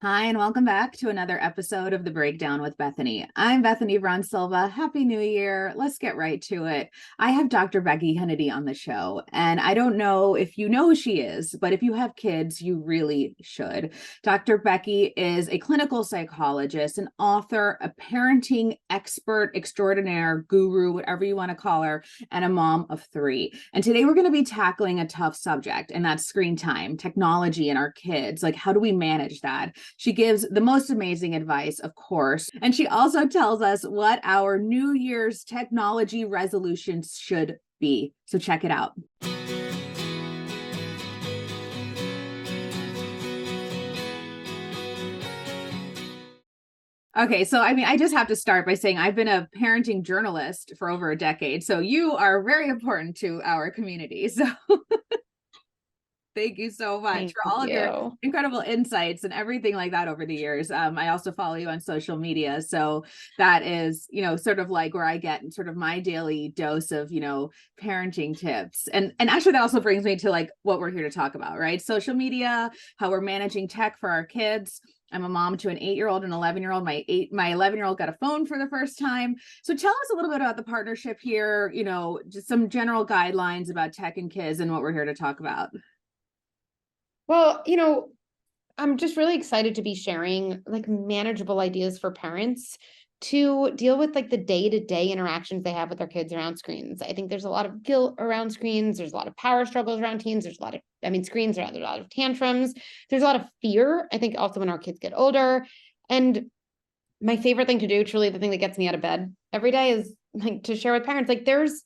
Hi, and welcome back to another episode of The Breakdown with Bethany. I'm Bethany Ron Silva. Happy New Year. Let's get right to it. I have Dr. Becky Kennedy on the show, and I don't know if you know who she is, but if you have kids, you really should. Dr. Becky is a clinical psychologist, an author, a parenting expert extraordinaire, guru, whatever you want to call her, and a mom of three. And today we're going to be tackling a tough subject, and that's screen time, technology, and our kids. Like, how do we manage that? She gives the most amazing advice, of course. And she also tells us what our New Year's technology resolutions should be. So check it out. Okay, so I just have to start by saying I've been a parenting journalist for over a decade. So you are very important to our community. So thank you so much Thank for all of your you. incredible insights and everything like that over the years. I also follow you on social media. So that is, sort of like where I get sort of my daily dose of, parenting tips. And actually that also brings me to like what we're here to talk about, right? Social media, how we're managing tech for our kids. I'm a mom to an 8-year-old and 11-year-old. My 11-year-old got a phone for the first time. So tell us a little bit about the partnership here, just some general guidelines about tech and kids and what we're here to talk about. Well, I'm just really excited to be sharing like manageable ideas for parents to deal with like the day-to-day interactions they have with their kids around screens. I think there's a lot of guilt around screens. There's a lot of power struggles around teens. There's a lot of, screens around, there's a lot of tantrums. There's a lot of fear, I think also when our kids get older. And my favorite thing to do, truly the thing that gets me out of bed every day is like to share with parents, like there's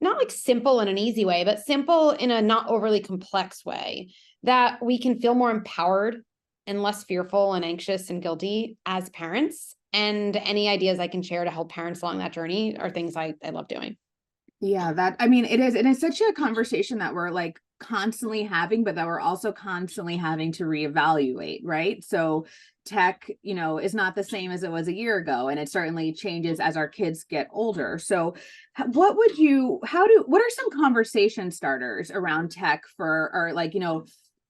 not like simple in an easy way, but simple in a not overly complex way that we can feel more empowered and less fearful and anxious and guilty as parents. And any ideas I can share to help parents along that journey are things I love doing. Yeah, it is. And it's such a conversation that we're like constantly having, but that we're also constantly having to reevaluate, right? So tech, is not the same as it was a year ago. And it certainly changes as our kids get older. So what are some conversation starters around tech or like,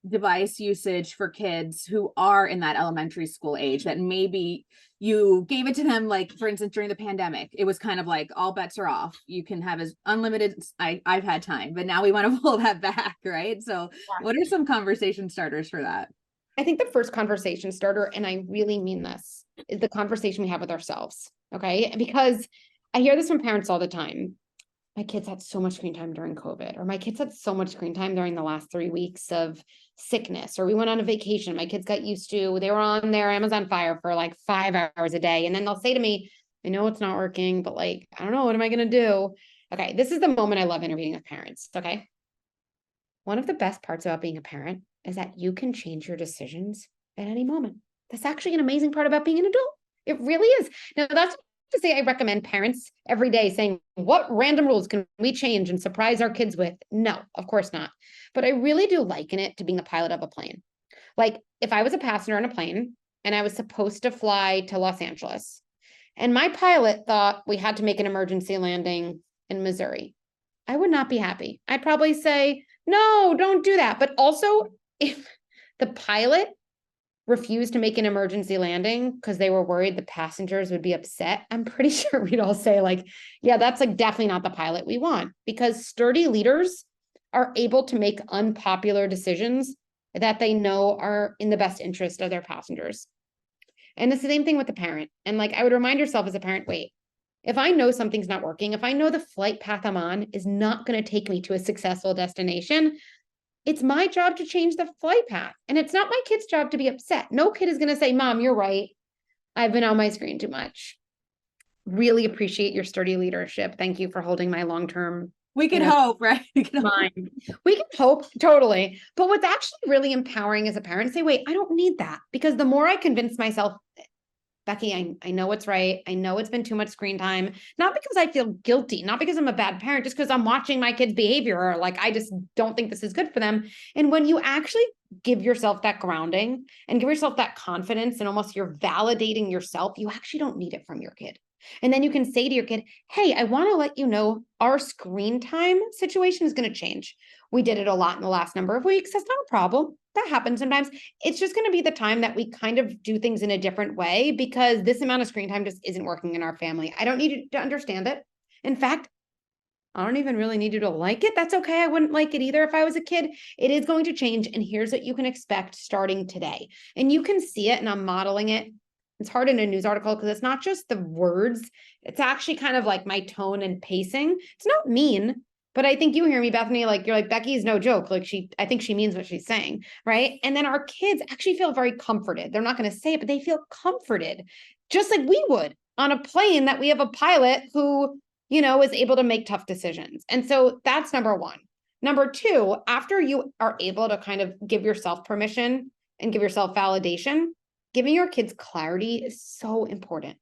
device usage for kids who are in that elementary school age that maybe you gave it to them, like for instance during the pandemic it was kind of like all bets are off, you can have as unlimited I've had time, but now we want to pull that back, right? So what are some conversation starters for that? I think the first conversation starter, and I really mean this, is the conversation we have with ourselves. Okay. Because I hear this from parents all the time. My kids had so much screen time during COVID, or my kids had so much screen time during the last 3 weeks of sickness, or we went on a vacation. My kids got used to, they were on their Amazon Fire for like 5 hours a day. And then they'll say to me, I know it's not working, but like, I don't know, what am I going to do? Okay. This is the moment I love interviewing with parents. Okay. One of the best parts about being a parent is that you can change your decisions at any moment. That's actually an amazing part about being an adult. It really is. Now, that's to say I recommend parents every day saying, what random rules can we change and surprise our kids with? No, of course not. But I really do liken it to being the pilot of a plane. Like if I was a passenger on a plane and I was supposed to fly to Los Angeles, and my pilot thought we had to make an emergency landing in Missouri, I would not be happy. I'd probably say, no, don't do that. But also, if the pilot refused to make an emergency landing because they were worried the passengers would be upset, I'm pretty sure we'd all say like, yeah, that's like definitely not the pilot we want, because sturdy leaders are able to make unpopular decisions that they know are in the best interest of their passengers. And it's the same thing with the parent. And like, I would remind yourself as a parent, wait, if I know something's not working, if I know the flight path I'm on is not going to take me to a successful destination, it's my job to change the flight path. And it's not my kid's job to be upset. No kid is going to say, Mom, you're right. I've been on my screen too much. Really appreciate your sturdy leadership. Thank you for holding my long-term. We can hope, right? Mind. We can hope, totally. But what's actually really empowering as a parent, say, wait, I don't need that. Because the more I convince myself, Becky, I know it's right. I know it's been too much screen time, not because I feel guilty, not because I'm a bad parent, just because I'm watching my kids' behavior, or like, I just don't think this is good for them. And when you actually give yourself that grounding and give yourself that confidence and almost you're validating yourself, you actually don't need it from your kid. And then you can say to your kid, hey, I want to let you know our screen time situation is going to change. We did it a lot in the last number of weeks. That's not a problem. That happens sometimes. It's just going to be the time that we kind of do things in a different way because this amount of screen time just isn't working in our family. I don't need you to understand it. In fact, I don't even really need you to like it. That's okay. I wouldn't like it either if I was a kid. It is going to change. And here's what you can expect starting today. And you can see it, and I'm modeling it. It's hard in a news article because it's not just the words, it's actually kind of like my tone and pacing. It's not mean, but I think you hear me, Bethany, like you're like, Becky's no joke. Like I think she means what she's saying. Right. And then our kids actually feel very comforted. They're not going to say it, but they feel comforted, just like we would on a plane that we have a pilot who, is able to make tough decisions. And so that's number one. Number two, after you are able to kind of give yourself permission and give yourself validation, giving your kids clarity is so important,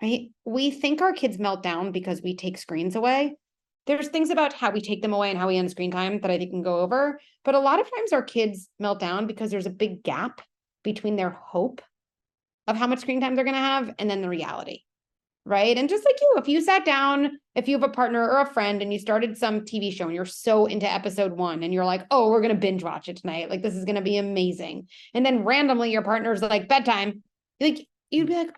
right? We think our kids melt down because we take screens away. There's things about how we take them away and how we end screen time that I think can go over. But a lot of times our kids melt down because there's a big gap between their hope of how much screen time they're going to have and then the reality. Right. And just like you, if you sat down, if you have a partner or a friend and you started some TV show and you're so into episode 1 and you're like, oh, we're going to binge watch it tonight. Like, this is going to be amazing. And then randomly your partner's like, bedtime. Like, you'd be like,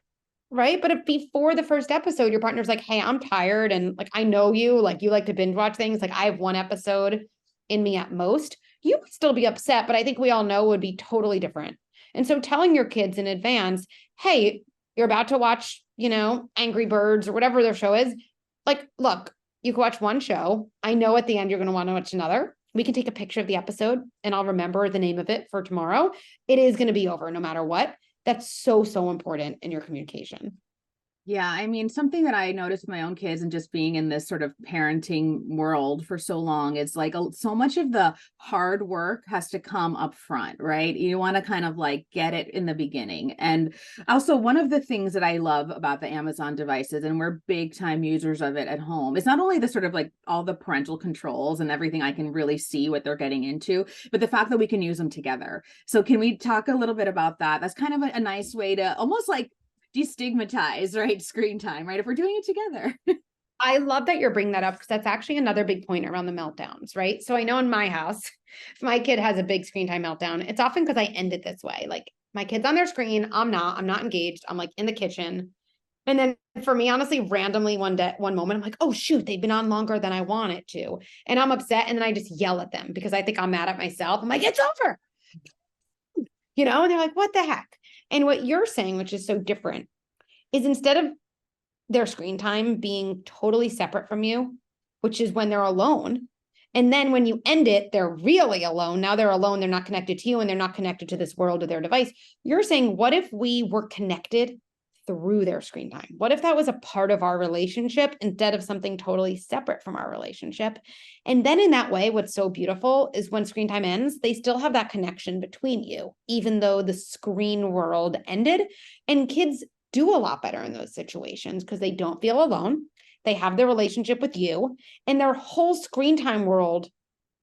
right. But if before the first episode, your partner's like, hey, I'm tired. And like, I know you, like, you like to binge watch things. Like, I have one episode in me at most. You would still be upset, but I think we all know would be totally different. And so telling your kids in advance, hey, you're about to watch, Angry Birds or whatever their show is. Like, look, you can watch one show. I know at the end you're going to want to watch another. We can take a picture of the episode and I'll remember the name of it for tomorrow. It is going to be over no matter what. That's so, so important in your communication. Yeah, I mean, something that I noticed with my own kids and just being in this sort of parenting world for so long is like so much of the hard work has to come up front, right? You want to kind of like get it in the beginning. And also, one of the things that I love about the Amazon devices, and we're big time users of it at home, it's not only the sort of like all the parental controls and everything, I can really see what they're getting into, but the fact that we can use them together. So, can we talk a little bit about that? That's kind of a nice way to almost like destigmatize, right, screen time, right, if we're doing it together. I love that you're bringing that up because that's actually another big point around the meltdowns, right? So I know in my house, if my kid has a big screen time meltdown, it's often because I end it this way. Like, my kid's on their screen, I'm not engaged. I'm like in the kitchen. And then for me, honestly, randomly one moment, I'm like, oh shoot, they've been on longer than I want it to. And I'm upset. And then I just yell at them because I think I'm mad at myself. I'm like, it's over. And they're like, what the heck? And what you're saying, which is so different, is instead of their screen time being totally separate from you, which is when they're alone. And then when you end it, they're really alone. Now they're alone. They're not connected to you and they're not connected to this world or their device. You're saying, what if we were connected through their screen time? What if that was a part of our relationship instead of something totally separate from our relationship? And then in that way, what's so beautiful is when screen time ends, they still have that connection between you, even though the screen world ended. And kids do a lot better in those situations because they don't feel alone. They have their relationship with you, and their whole screen time world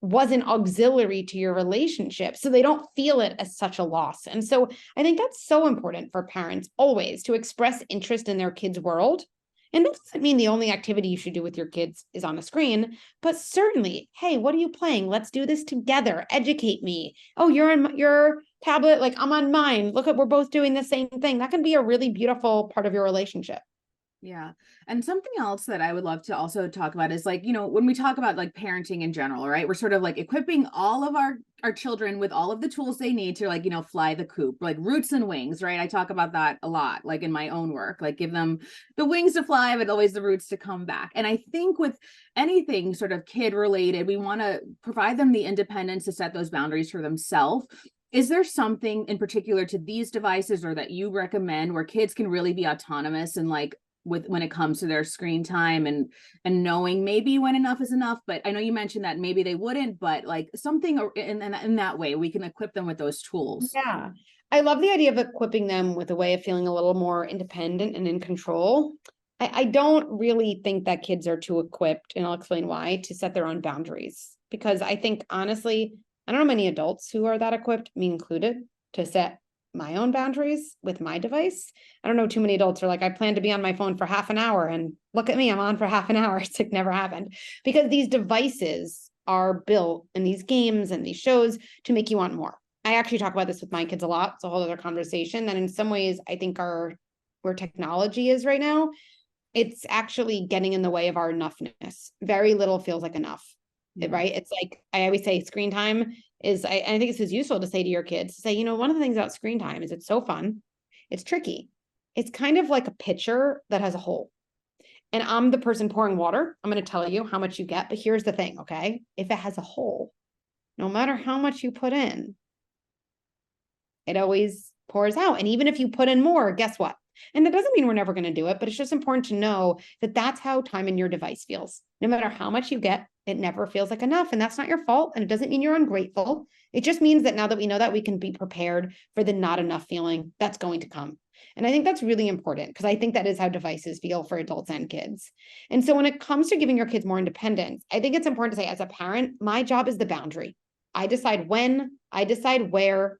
wasn't auxiliary to your relationship. So they don't feel it as such a loss. And so I think that's so important for parents always to express interest in their kids' world. And that doesn't mean the only activity you should do with your kids is on a screen, but certainly, hey, what are you playing? Let's do this together. Educate me. Oh, you're on your tablet, like I'm on mine. Look at, we're both doing the same thing. That can be a really beautiful part of your relationship. Yeah. And something else that I would love to also talk about is like, when we talk about like parenting in general, right? We're sort of like equipping all of our children with all of the tools they need to like, fly the coop, like roots and wings, right? I talk about that a lot, like in my own work, like give them the wings to fly, but always the roots to come back. And I think with anything sort of kid related, we want to provide them the independence to set those boundaries for themselves. Is there something in particular to these devices or that you recommend where kids can really be autonomous and like when it comes to their screen time and knowing maybe when enough is enough? But I know you mentioned that maybe they wouldn't, but like something in that way we can equip them with those tools. Yeah. I love the idea of equipping them with a way of feeling a little more independent and in control. I don't really think that kids are too equipped, and I'll explain why, to set their own boundaries. Because I think, honestly, I don't know many adults who are that equipped, me included, to set my own boundaries with my device. I don't know too many adults are like, I plan to be on my phone for half an hour and look at me, I'm on for half an hour. It's like never happened, because these devices are built in these games and these shows to make you want more. I actually talk about this with my kids a lot. It's a whole other conversation. And in some ways, I think where technology is right now, it's actually getting in the way of our enoughness. Very little feels like enough, right? It's like, I always say screen time is, I think this is useful to say to your kids, to say, one of the things about screen time is it's so fun. It's tricky. It's kind of like a pitcher that has a hole. And I'm the person pouring water. I'm going to tell you how much you get, but here's the thing, okay? If it has a hole, no matter how much you put in, it always pours out. And even if you put in more, guess what? And that doesn't mean we're never going to do it, but it's just important to know that that's how time in your device feels. No matter how much you get, it never feels like enough. And that's not your fault. And it doesn't mean you're ungrateful. It just means that now that we know that, we can be prepared for the not enough feeling that's going to come. And I think that's really important, because I think that is how devices feel for adults and kids. And so when it comes to giving your kids more independence, I think it's important to say, as a parent, my job is the boundary. I decide when, I decide where,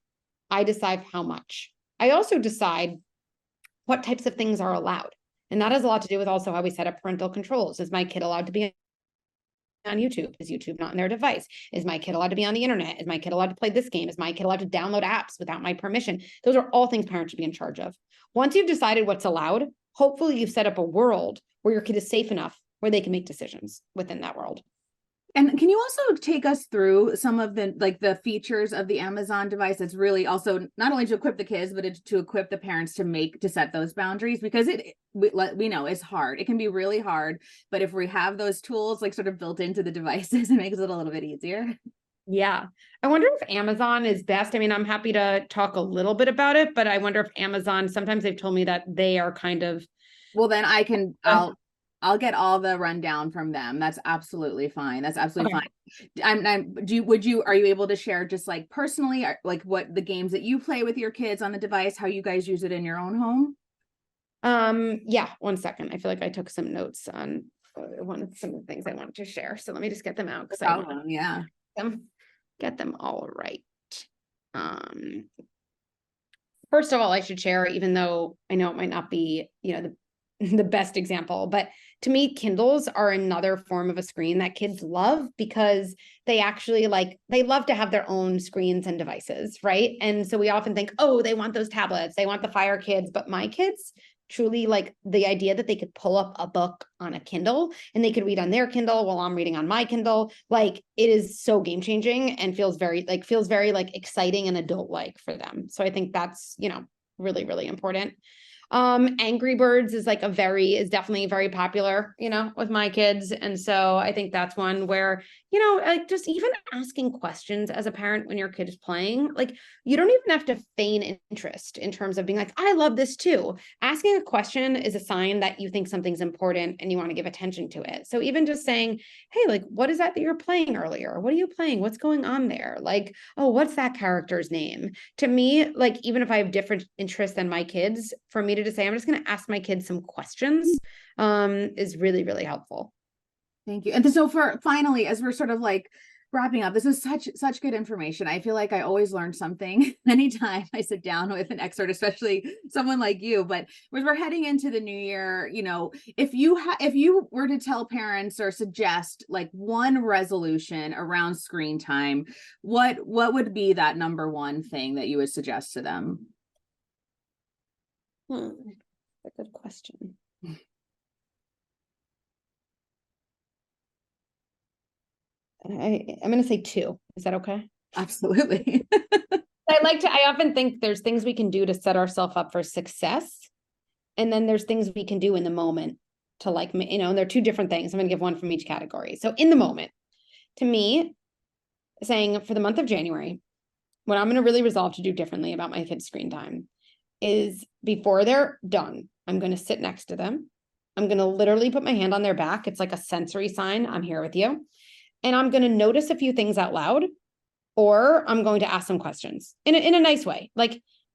I decide how much. I also decide what types of things are allowed. And that has a lot to do with also how we set up parental controls. Is my kid allowed to be on YouTube? Is YouTube not on their device? Is my kid allowed to be on the internet? Is my kid allowed to play this game? Is my kid allowed to download apps without my permission? Those are all things parents should be in charge of. Once you've decided what's allowed, hopefully you've set up a world where your kid is safe enough where they can make decisions within that world. And can you also take us through some of the features of the Amazon device that's really also not only to equip the kids, but to equip the parents to set those boundaries? Because we know it's hard. It can be really hard, but if we have those tools like sort of built into the devices, it makes it a little bit easier. Yeah. I wonder if Amazon is best. I mean, I'm happy to talk a little bit about it, but I wonder if Amazon, sometimes they've told me that they are kind of. Well, then I'll get all the rundown from them. That's absolutely fine. That's absolutely Okay. fine. Are you able to share just like personally, like what the games that you play with your kids on the device, how you guys use it in your own home? Yeah, 1 second. I feel like I took some notes on some of the things I wanted to share. So let me just get them out, because I want to get them all right. First of all, I should share, even though I know it might not be, the best example, but to me, Kindles are another form of a screen that kids love, because they actually they love to have their own screens and devices, right? And so we often think, oh, they want those tablets, they want the Fire Kids, but my kids truly like the idea that they could pull up a book on a Kindle and they could read on their Kindle while I'm reading on my Kindle. Like, it is so game changing and feels very exciting and adult like for them. So I think that's, really, really important. Angry Birds is definitely very popular, with my kids. And so I think that's one where, just even asking questions as a parent when your kid is playing, you don't even have to feign interest in terms of being like, I love this too. Asking a question is a sign that you think something's important and you want to give attention to it. So even just saying, hey, what is that you're playing earlier? What are you playing? What's going on there? Oh, what's that character's name? To me, even if I have different interests than my kids, for me to just say, I'm just going to ask my kids some questions, is really, really helpful. Thank you. And so for finally, as we're sort of wrapping up, this is such good information. I feel like I always learn something anytime I sit down with an expert, especially someone like you. But as we're heading into the new year, if you were to tell parents or suggest one resolution around screen time, what would be that number one thing that you would suggest to them? That's a good question. I'm going to say 2. Is that okay? Absolutely. I often think there's things we can do to set ourselves up for success. And then there's things we can do in the moment to and they're 2 different things. I'm going to give one from each category. So in the moment, to me, saying for the month of January, what I'm going to really resolve to do differently about my kids' screen time is before they're done, I'm going to sit next to them. I'm going to literally put my hand on their back. It's like a sensory sign. I'm here with you. And I'm going to notice a few things out loud, or I'm going to ask some questions in a nice way.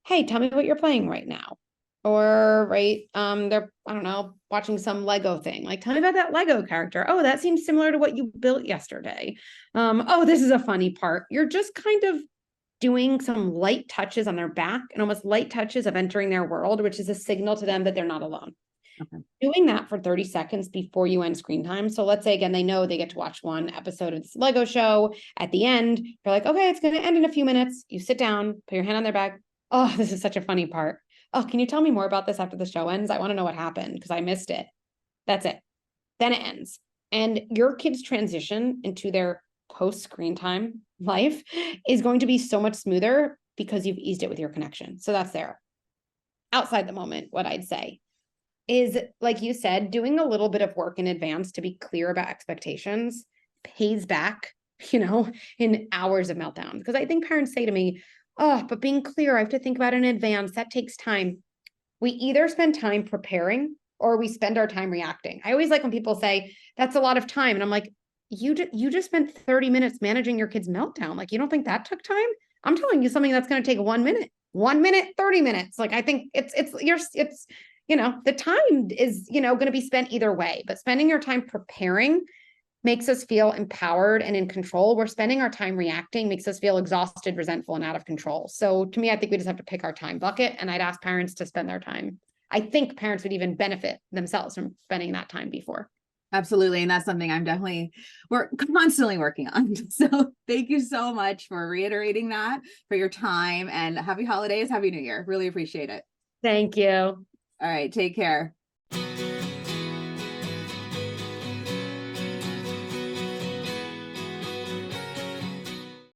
Hey, tell me what you're playing right now. Or, right, they're, I don't know, watching some Lego thing. Tell me about that Lego character. Oh, that seems similar to what you built yesterday. Oh, this is a funny part. You're just kind of doing some light touches on their back and almost light touches of entering their world, which is a signal to them that they're not alone. Okay. Doing that for 30 seconds before you end screen time. So let's say, again, they know they get to watch one episode of this Lego show. At the end, you're like, okay, it's going to end in a few minutes. You sit down, put your hand on their back. Oh, this is such a funny part. Oh, can you tell me more about this after the show ends? I want to know what happened because I missed it. That's it. Then it ends. And your kids' transition into their post screen time life is going to be so much smoother because you've eased it with your connection. So that's there. Outside the moment, what I'd say is, like you said, doing a little bit of work in advance to be clear about expectations pays back, in hours of meltdown. Because I think parents say to me, oh, but being clear, I have to think about it in advance. That takes time. We either spend time preparing or we spend our time reacting. I always like when people say, that's a lot of time. And I'm like, you just spent 30 minutes managing your kid's meltdown. Like, you don't think that took time? I'm telling you something that's going to take 1 minute, 30 minutes. Like, I think it's the time is, going to be spent either way, but spending your time preparing makes us feel empowered and in control. Where spending our time reacting makes us feel exhausted, resentful, and out of control. So to me, I think we just have to pick our time bucket, and I'd ask parents to spend their time. I think parents would even benefit themselves from spending that time before. Absolutely. And that's something we're constantly working on. So thank you so much for reiterating that, for your time, and happy holidays. Happy New Year. Really appreciate it. Thank you. All right. Take care.